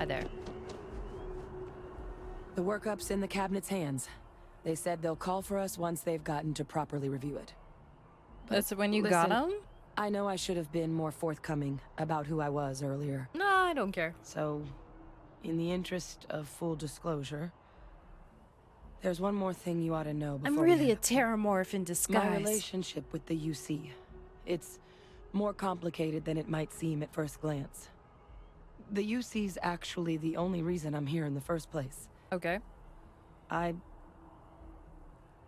Hi there. The workup's in the cabinet's hands. They said they'll call for us once they've gotten to properly review it. That's when you got him? I know I should have been more forthcoming about who I was earlier. No, I don't care. So, in the interest of full disclosure, there's one more thing you ought to know before I'm really a terramorph in disguise. My relationship with the UC. It's more complicated than it might seem at first glance. The UC's actually the only reason I'm here in the first place. Okay. I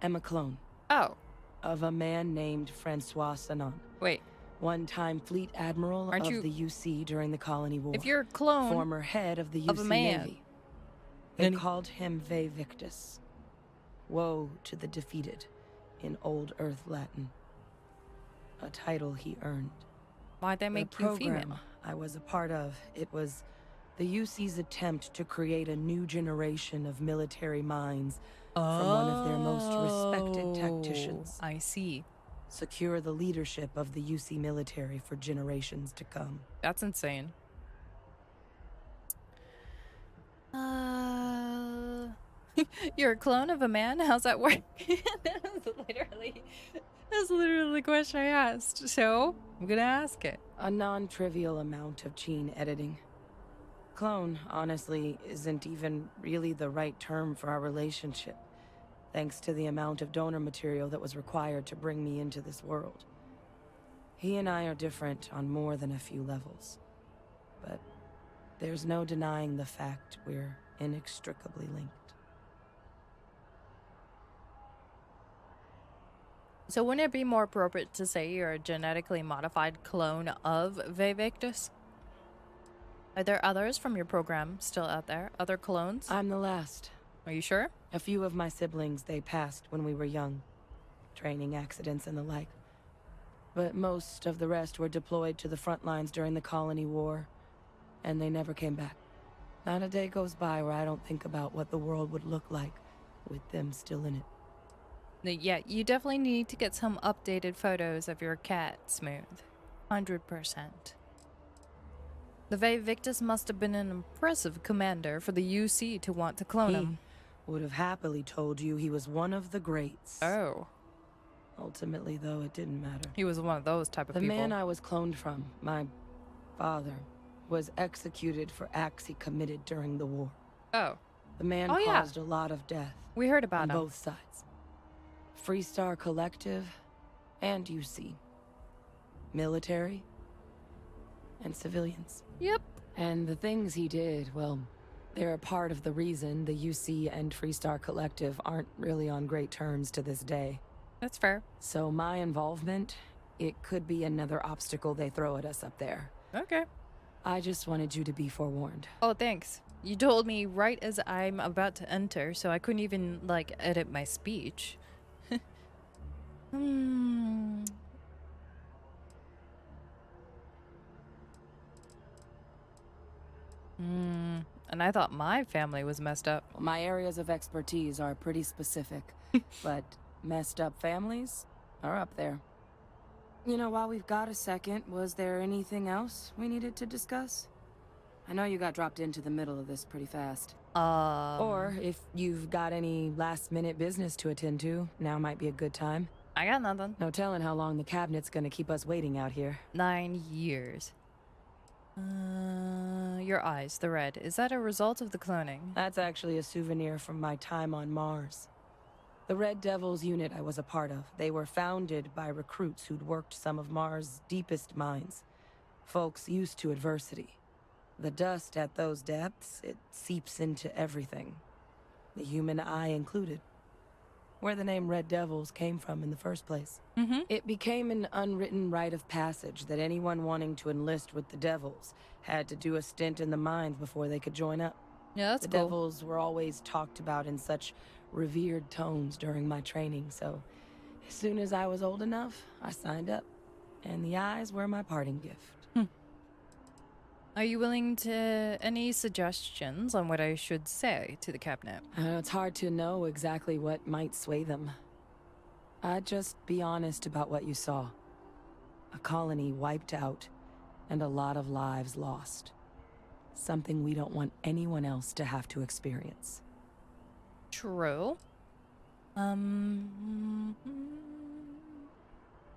am a clone. Oh. Of a man named Francois Sanon. Wait. One-time fleet admiral of the UC during the Colony War. If you're a clone former head of the UC of a man. Navy. They called him Ve Victus. Woe to the defeated in Old Earth Latin. A title he earned. Why'd they make you female? I was a part of. It was the UC's attempt to create a new generation of military minds from one of their most respected tacticians. I see. Secure the leadership of the UC military for generations to come. That's insane. You're a clone of a man? How's that work? That's literally the question I asked. So, I'm gonna ask it. A non-trivial amount of gene editing. Clone, honestly, isn't even really the right term for our relationship, thanks to the amount of donor material that was required to bring me into this world. He and I are different on more than a few levels, but there's no denying the fact we're inextricably linked. So wouldn't it be more appropriate to say you're a genetically modified clone of Ve Victus? Are there others from your program still out there? Other clones? I'm the last. Are you sure? A few of my siblings, they passed when we were young. Training accidents and the like. But most of the rest were deployed to the front lines during the Colony War, and they never came back. Not a day goes by where I don't think about what the world would look like with them still in it. Yeah, you definitely need to get some updated photos of your cat, Smooth. 100%. The Ve Victus must have been an impressive commander for the UC to want to clone him. He would have happily told you he was one of the greats. Oh. Ultimately, though, it didn't matter. He was one of those type of people. The man I was cloned from, my father, was executed for acts he committed during the war. Oh. The man caused a lot of death. We heard about him. On both sides. Freestar Collective and UC. Military and civilians. Yep. And the things he did, well, they're a part of the reason the UC and Freestar Collective aren't really on great terms to this day. That's fair. So my involvement, it could be another obstacle they throw at us up there. Okay. I just wanted you to be forewarned. Oh, thanks. You told me right as I'm about to enter, so I couldn't even, like, edit my speech. And I thought my family was messed up. Well, my areas of expertise are pretty specific, but messed up families are up there. You know, while we've got a second, was there anything else we needed to discuss? I know you got dropped into the middle of this pretty fast. Or if you've got any last-minute business to attend to, now might be a good time. I got nothing. No telling how long the cabinet's gonna keep us waiting out here. 9 years. Your eyes, the red. Is that a result of the cloning? That's actually a souvenir from my time on Mars. The Red Devils unit I was a part of, they were founded by recruits who'd worked some of Mars' deepest mines. Folks used to adversity. The dust at those depths, it seeps into everything. The human eye included. Where the name Red Devils came from in the first place. It became an unwritten rite of passage that anyone wanting to enlist with the Devils had to do a stint in the mines before they could join up. Yeah, that's the cool. Devils were always talked about in such revered tones during my training, so as soon as I was old enough, I signed up. And the eyes were my parting gift. Are you willing to any suggestions on what I should say to the cabinet? It's hard to know exactly what might sway them. I'd just be honest about what you saw. A colony wiped out, and a lot of lives lost. Something we don't want anyone else to have to experience. True.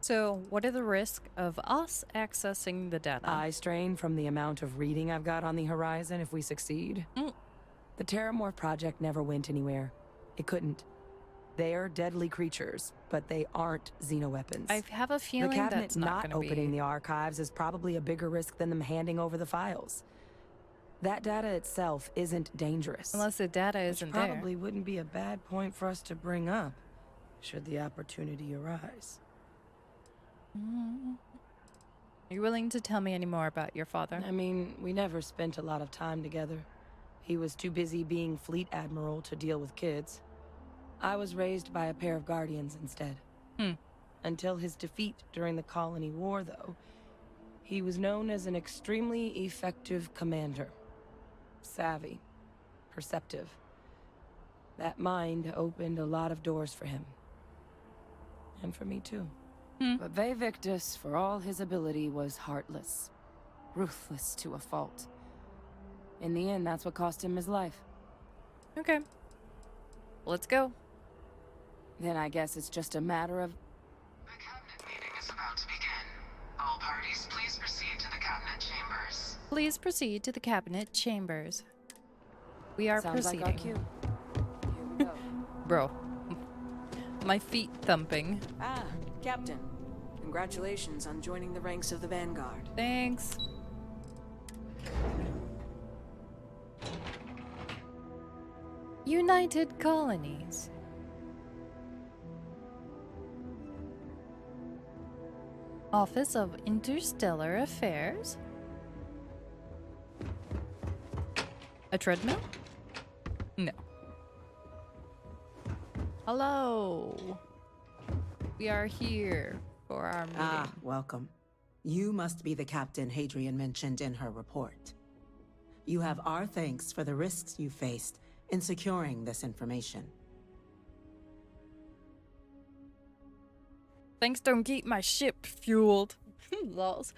So, what are the risks of us accessing the data? I strain from the amount of reading I've got on the horizon if we succeed. The Terramorph project never went anywhere. It couldn't. They're deadly creatures, but they aren't xenoweapons. I have a feeling the cabinet that's not opening the archives is probably a bigger risk than them handing over the files. That data itself isn't dangerous. Unless the data isn't there. Probably wouldn't be a bad point for us to bring up, should the opportunity arise. Are you willing to tell me any more about your father? I mean, we never spent a lot of time together. He was too busy being fleet admiral to deal with kids. I was raised by a pair of guardians instead. Until his defeat during the Colony War, though, he was known as an extremely effective commander. Savvy. Perceptive. That mind opened a lot of doors for him. And for me, too. But Vivictus, for all his ability, was heartless. Ruthless to a fault. In the end, that's what cost him his life. Okay. Let's go. Then I guess it's just a matter of... The cabinet meeting is about to begin. All parties, please proceed to the cabinet chambers. Please proceed to the cabinet chambers. We are Sounds proceeding. like our cue. Here we go. Bro. My feet thumping. Ah, Captain. Congratulations on joining the ranks of the Vanguard. Thanks. United Colonies. Office of Interstellar Affairs. A treadmill? No. Hello. We are here for our meeting. Ah, welcome. You must be the captain Hadrian mentioned in her report. You have our thanks for the risks you faced in securing this information. Thanks don't keep my ship fueled. Lols.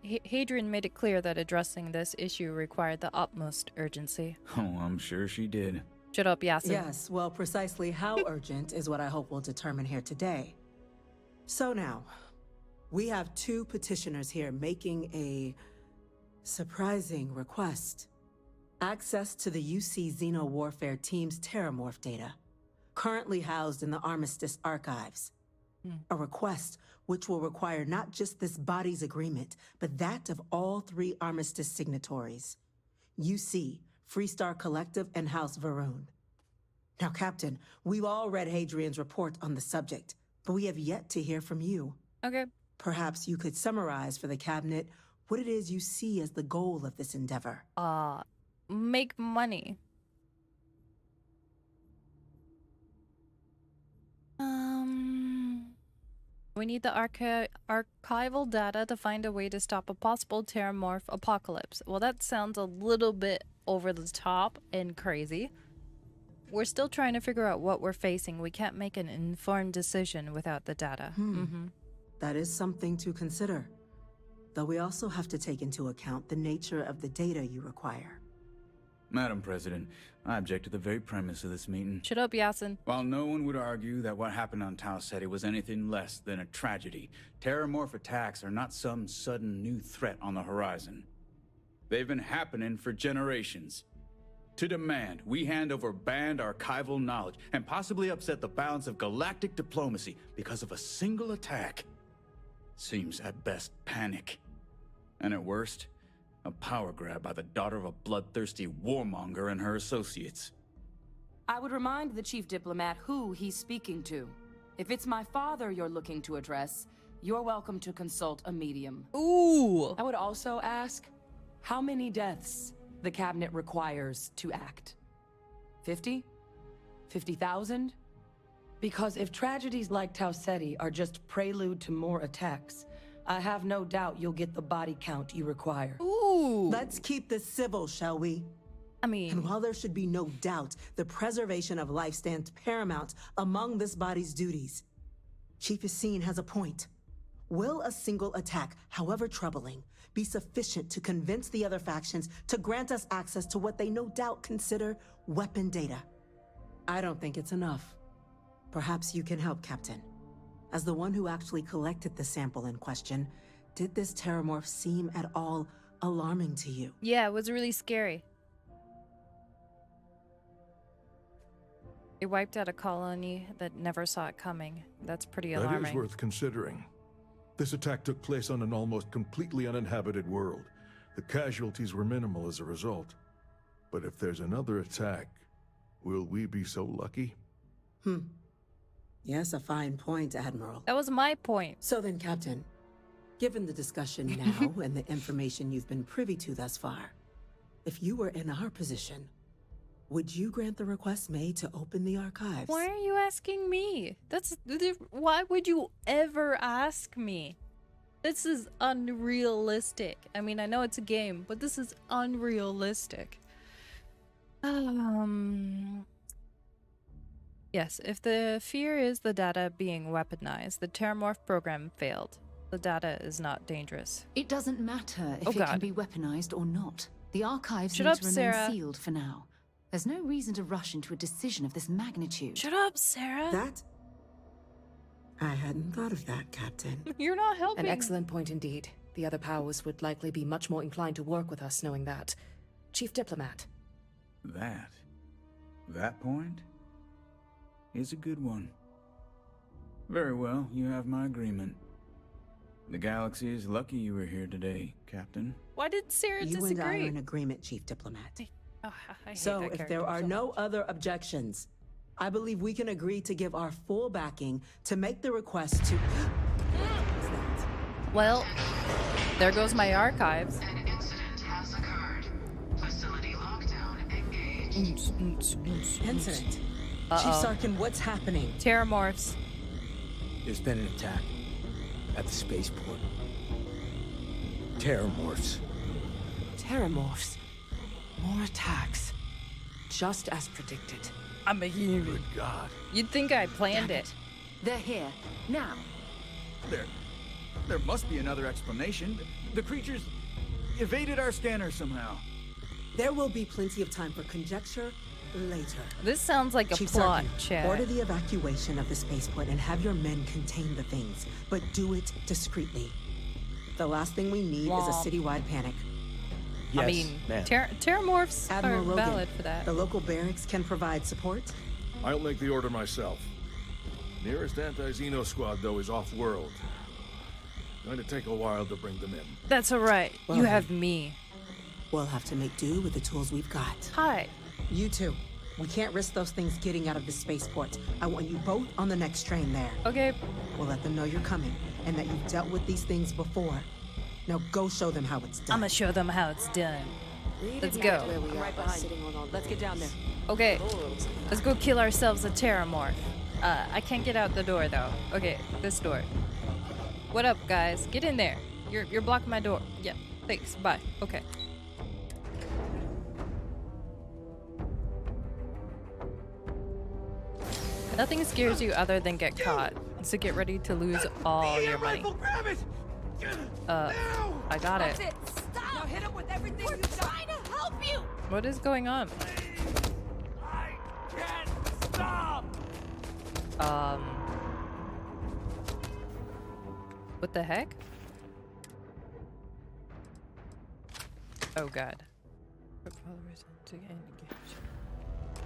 Hadrian made it clear that addressing this issue required the utmost urgency. Oh, I'm sure she did. Shut up, Yasin. Yes, well, precisely how urgent is what I hope we'll determine here today. So now, we have two petitioners here making a surprising request. Access to the UC Xeno Warfare Team's Terramorph data, currently housed in the Armistice archives. A request which will require not just this body's agreement, but that of all three Armistice signatories. UC, Freestar Collective, and House Varun. Now, Captain, we've all read Hadrian's report on the subject, but we have yet to hear from you. Okay. Perhaps you could summarize for the Cabinet what it is you see as the goal of this endeavor. Make money. We need the archival data to find a way to stop a possible Terramorph apocalypse. Well, that sounds a little bit over the top and crazy. We're still trying to figure out what we're facing. We can't make an informed decision without the data. That is something to consider. Though we also have to take into account the nature of the data you require. Madam President, I object to the very premise of this meeting. Shut up, Yasin. While no one would argue that what happened on Tau Ceti was anything less than a tragedy, Terramorph attacks are not some sudden new threat on the horizon. They've been happening for generations. To demand we hand over banned archival knowledge and possibly upset the balance of galactic diplomacy because of a single attack seems at best panic. And at worst, a power grab by the daughter of a bloodthirsty warmonger and her associates. I would remind the chief diplomat who he's speaking to. If it's my father you're looking to address, you're welcome to consult a medium. Ooh. I would also ask how many deaths the cabinet requires to act. 50? 50,000? Because if tragedies like Tau Ceti are just prelude to more attacks, I have no doubt you'll get the body count you require. Ooh. Let's keep this civil, shall we? I mean, And while there should be no doubt the preservation of life stands paramount among this body's duties, Chief Yassine has a point. Will a single attack, however troubling, be sufficient to convince the other factions to grant us access to what they no doubt consider weapon data. I don't think it's enough. Perhaps you can help, Captain. As the one who actually collected the sample in question, did this terramorph seem at all alarming to you? Yeah, it was really scary. It wiped out a colony that never saw it coming. That's pretty alarming. That is worth considering. This attack took place on an almost completely uninhabited world. The casualties were minimal as a result. But if there's another attack, will we be so lucky? Yes, a fine point, Admiral. That was my point. So then, Captain, given the discussion now and the information you've been privy to thus far, if you were in our position, would you grant the request made to open the archives? Why are you asking me? Why would you ever ask me? This is unrealistic. I mean, I know it's a game, but this is unrealistic. Yes, if the fear is the data being weaponized, the Terramorph program failed. The data is not dangerous. It doesn't matter if Oh, it God. can be weaponized or not. The archives Shut need up, to remain Sarah. sealed for now. There's no reason to rush into a decision of this magnitude. Shut up, Sarah. That? I hadn't thought of that, Captain. You're not helping. An excellent point indeed. The other powers would likely be much more inclined to work with us knowing that. Chief Diplomat. That point is a good one. Very well, you have my agreement. The galaxy is lucky you were here today, Captain. Why did Sarah You disagree? and I are in agreement, Chief Diplomat. Oh, I hate So, that if character there are so no much. other objections, I believe we can agree to give our full backing to make the request to... Well, there goes my archives. An incident has occurred. Facility lockdown engaged. Incident. Uh-oh. Chief Sarkin, what's happening? Terramorphs. There's been an attack at the spaceport. Terramorphs. Terramorphs. More attacks. Just as predicted. I'm a human. Good God. You'd think I planned it. They're here. Now. There must be another explanation. The creatures evaded our scanner somehow. There will be plenty of time for conjecture later. This sounds like a Chief plot, Sarkin, chat. order the evacuation of the spaceport and have your men contain the things, but do it discreetly. The last thing we need is a Womp. citywide panic. Yes, I mean, ma'am. Terramorphs Admiral are Rogan, valid for that. the local barracks can provide support. I'll make the order myself. Nearest anti-Xeno squad, though, is off-world. Going to take a while to bring them in. That's alright. Well You then. have me. We'll have to make do with the tools we've got. Hi. You too. We can't risk those things getting out of the spaceport. I want you both on the next train there. Okay. We'll let them know you're coming and that you've dealt with these things before. Now go show them how it's done. I'm gonna show them how it's done. Let's go. Right behind. Let's get down there. Okay. Let's go kill ourselves a Terramorph. I can't get out the door though. Okay, this door. What up, guys? Get in there. You're blocking my door. Yeah. Thanks. Bye. Okay. Nothing scares you other than get caught. So get ready to lose all your money. Grab it! I got it. Now hit him with everything you've got. What is going on? I can't stop! What the heck? Oh god.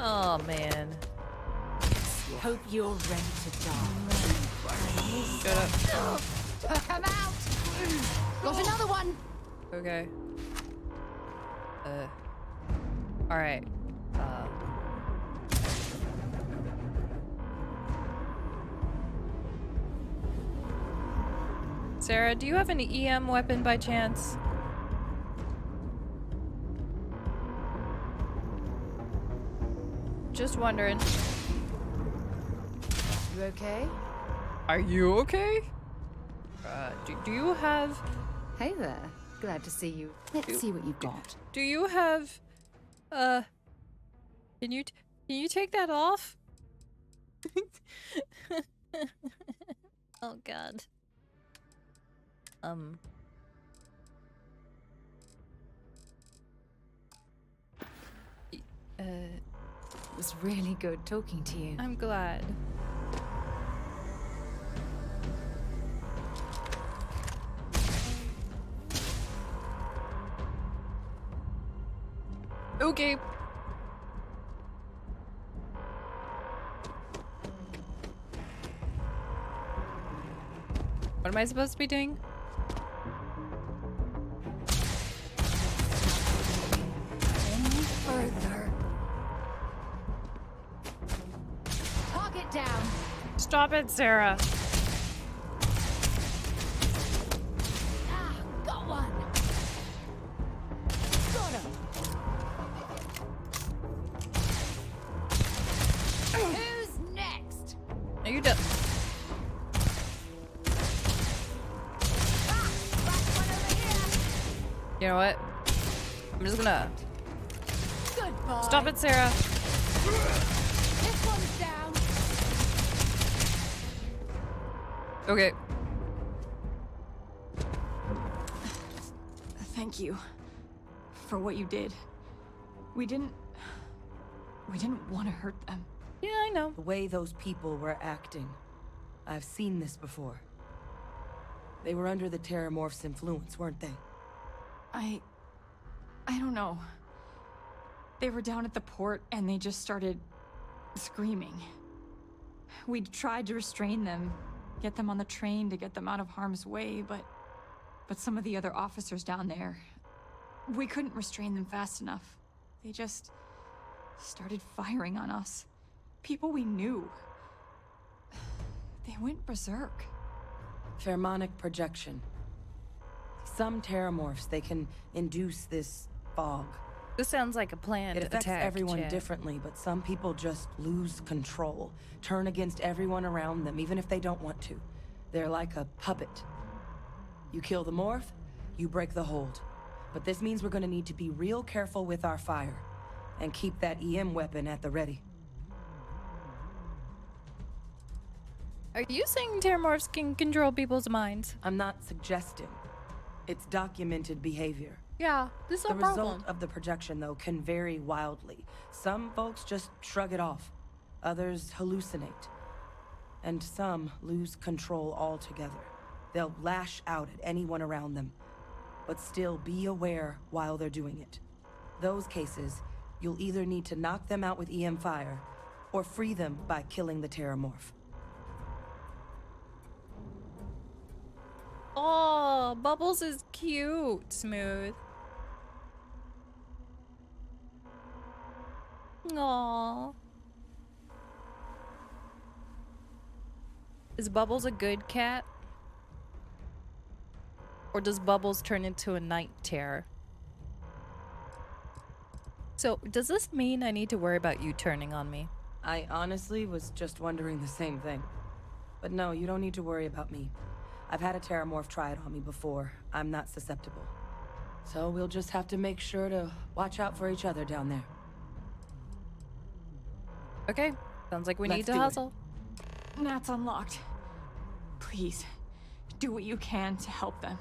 Oh man. Hope you're ready to die. Shut up. Come out! Got another one! Okay. Alright. Sarah, do you have an EM weapon by chance? Just wondering. You okay? Are you okay? Do you have... Hey there. Glad to see you. Let's see what you've got. Do you have... Can you take that off? Oh god. It was really good talking to you. I'm glad. Okay. What am I supposed to be doing? Any further. Target down. Stop it, Sarah. Ah, got one. Got him. Who's next? No, you don't. You know what? I'm just gonna Goodbye. stop it, Sarah. This one's down. Okay. Thank you for what you did. We didn't want to hurt them. Yeah, I know. The way those people were acting. I've seen this before. They were under the Terramorph's influence, weren't they? I don't know. They were down at the port and they just started screaming. We tried to restrain them, get them on the train to get them out of harm's way, but some of the other officers down there, we couldn't restrain them fast enough. They just started firing on us. People we knew. They went berserk. Pheromonic projection. Some Terramorphs, they can induce this fog. This sounds like a planned It affects attack, everyone Chad. differently, but some people just lose control, turn against everyone around them, even if they don't want to. They're like a puppet. You kill the morph, you break the hold. But this means we're gonna need to be real careful with our fire, and keep that EM weapon at the ready. Are you saying Terramorphs can control people's minds? I'm not suggesting. It's documented behavior. Yeah, this is The a problem. result of the projection, though, can vary wildly. Some folks just shrug it off. Others hallucinate. And some lose control altogether. They'll lash out at anyone around them, but still be aware while they're doing it. Those cases, you'll either need to knock them out with EM fire, or free them by killing the Terramorph. Oh, Bubbles is cute, Smooth. Aww. Is Bubbles a good cat? Or does Bubbles turn into a night terror? So, does this mean I need to worry about you turning on me? I honestly was just wondering the same thing. But no, you don't need to worry about me. I've had a Terramorph try it on me before. I'm not susceptible. So we'll just have to make sure to watch out for each other down there. Okay, sounds like we Let's need to do it. hustle. Nat's unlocked. Please, do what you can to help them.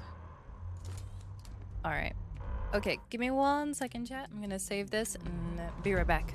Alright. Okay, give me 1 second, chat. I'm gonna save this and be right back.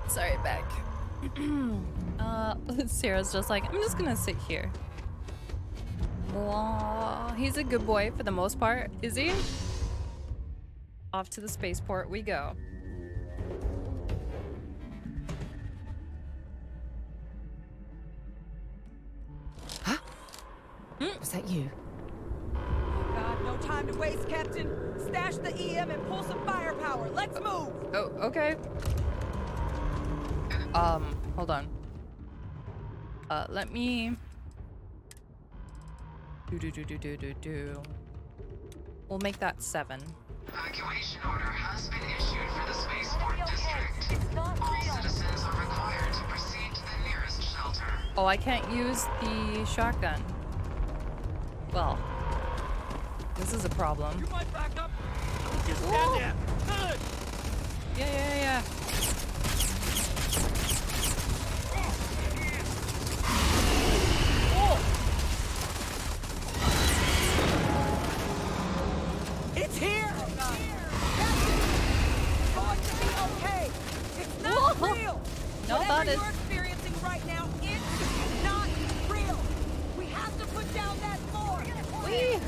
Sorry, back. Sarah's just like, I'm just gonna sit here. Aw, he's a good boy for the most part, is he? Off to the spaceport we go. Huh? Was that you? God, no time to waste, Captain. Stash the EM and pull some firepower. Let's move. Oh, okay. Hold on. Let me do. We'll make that 7. Evacuation order has been issued for the spaceport district. All citizens are required to proceed to the nearest shelter. Oh, I can't use the shotgun. Well, this is a problem. You might back up. Just stand there. Good. Yeah. It's here! Captain! It's going to be okay! It's not real! No, Whatever that is. you're experiencing right now, it's not real! We have to put down that force! Whee!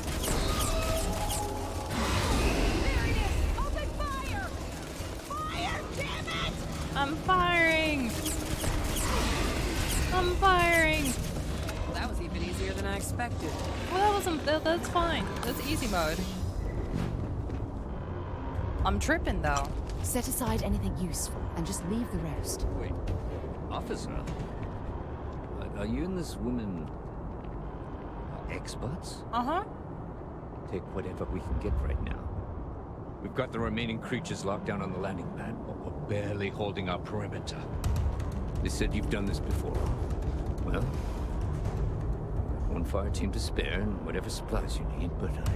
There it is! Open fire! Fire, damn it! I'm firing! I'm firing! Well, that was even easier than I expected. Well, that wasn't. That's fine. That's easy mode. I'm tripping though. Set aside anything useful and just leave the rest. Wait, officer. Are you and this woman experts? Uh-huh. Take whatever we can get right now. We've got the remaining creatures locked down on the landing pad, but we're barely holding our perimeter. They said you've done this before. Well, one fire team to spare and whatever supplies you need, but I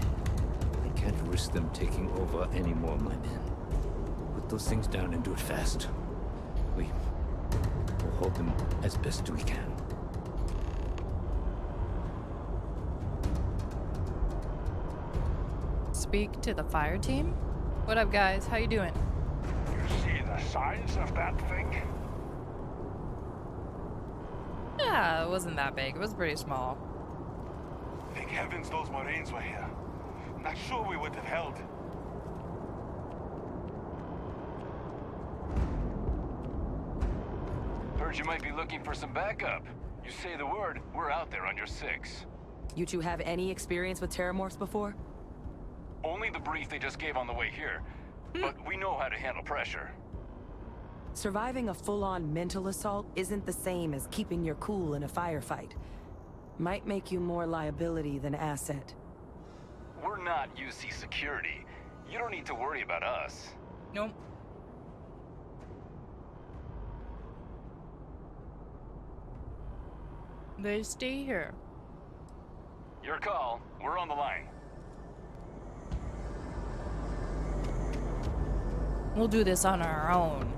can't risk them taking over any more of my men. Put those things down and do it fast. We'll hold them as best we can. Speak to the fire team. What up, guys? How you doing? You see the size of that thing? Yeah, it wasn't that big. It was pretty small. Thank heavens those Marines were here. Not sure we would have held. Heard you might be looking for some backup. You say the word, we're out there on your 6. You two have any experience with terramorphs before? Only the brief they just gave on the way here. But we know how to handle pressure. Surviving a full-on mental assault isn't the same as keeping your cool in a firefight. Might make you more liability than asset. We're not UC security. You don't need to worry about us. Nope. They stay here. Your call. We're on the line. We'll do this on our own.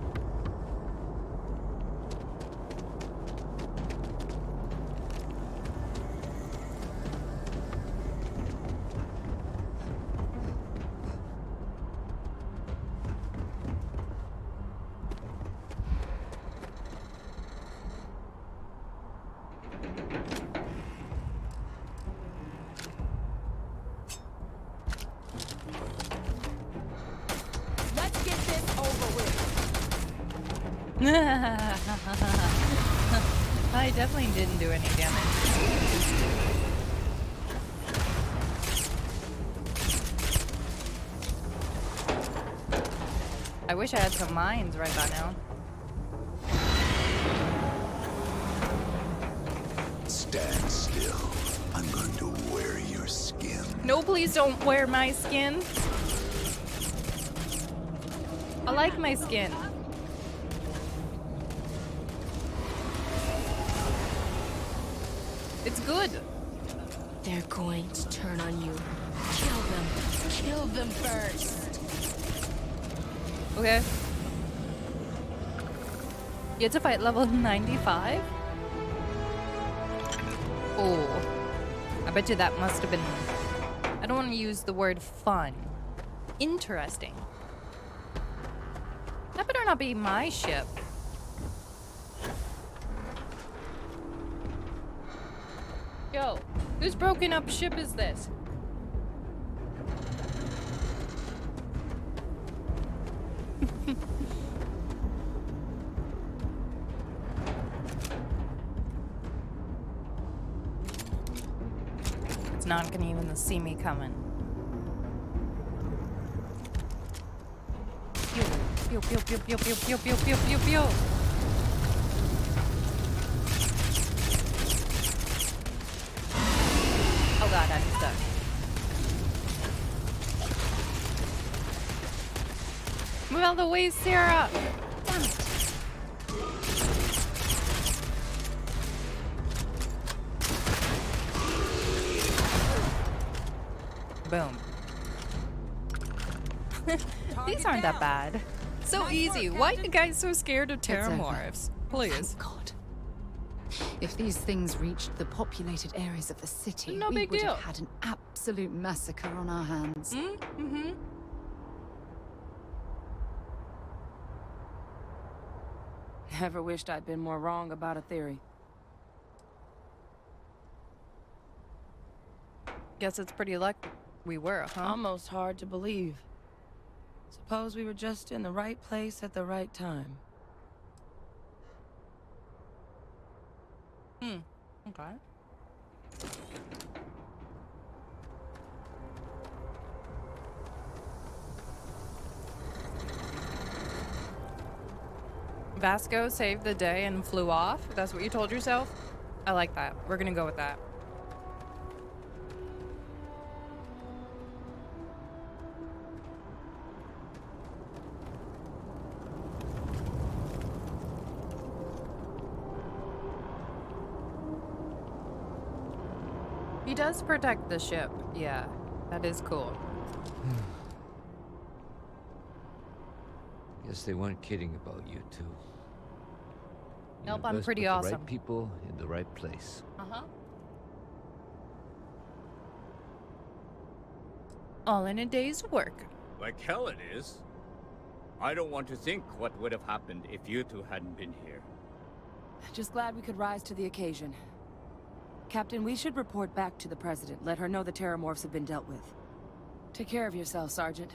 Let's get this over with. I definitely didn't do any damage. I wish I had some mines right by now. Stand still. I'm going to wear your skin. No, please don't wear my skin. I like my skin. It's good. They're going to turn on you. Kill them. Kill them first. Okay. You had to fight level 95? Oh. I bet you that must have been... I don't want to use the word fun. Interesting. That better not be my ship. Whose broken up ship is this? It's not gonna even see me coming. Pew, pew, pew, pew, pew, pew, pew, pew, pew, pew. Oh god, I'm stuck. Move out of the way, Sarah! Damn it. Boom. These aren't that bad. So easy. Why are you guys so scared of terramorphs? Please. Thank God. If these things reached the populated areas of the city, No we big would deal. have had an absolute massacre on our hands. Mm-hmm. Never wished I'd been more wrong about a theory. Guess it's pretty lucky we were, huh? Almost hard to believe. Suppose we were just in the right place at the right time. Okay. Vasco saved the day and flew off? That's what you told yourself? I like that. We're gonna go with that. He does protect the ship. Yeah, that is cool. Guess they weren't kidding about you two. Nope, I'm Universe pretty put the awesome. right people in the right place. Uh-huh. All in a day's work. Like hell it is. I don't want to think what would have happened if you two hadn't been here. Just glad we could rise to the occasion. Captain, we should report back to the President. Let her know the terramorphs have been dealt with. Take care of yourself, Sergeant.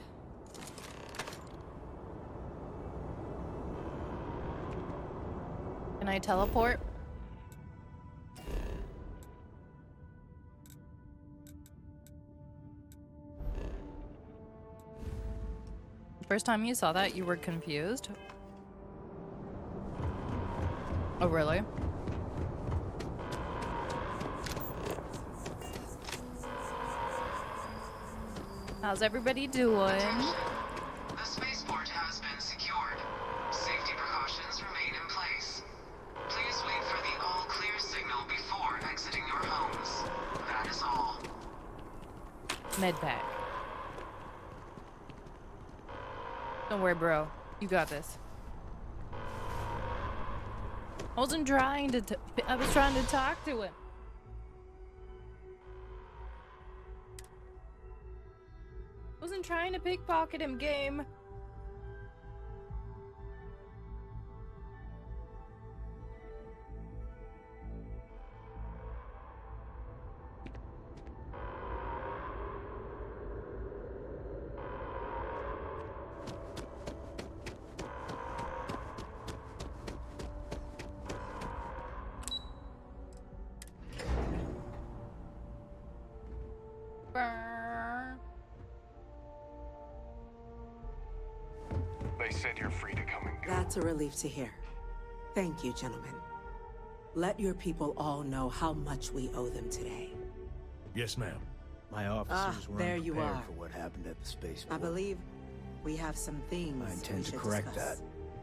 Can I teleport? First time you saw that, you were confused? Oh, really? How's everybody doing? The spaceport has been secured. Safety precautions remain in place. Please wait for the all-clear signal before exiting your homes. That is all. Medpack. Don't worry, bro. You got this. I wasn't trying to. I was trying to talk to him. Wasn't trying to pickpocket him, game. They said you're free to come and go. That's a relief to hear. Thank you, gentlemen. Let your people all know how much we owe them today. Yes, ma'am. My officers were there you unprepared are. for what happened at the spaceport. I believe we have some things I intend we to should correct discuss. that.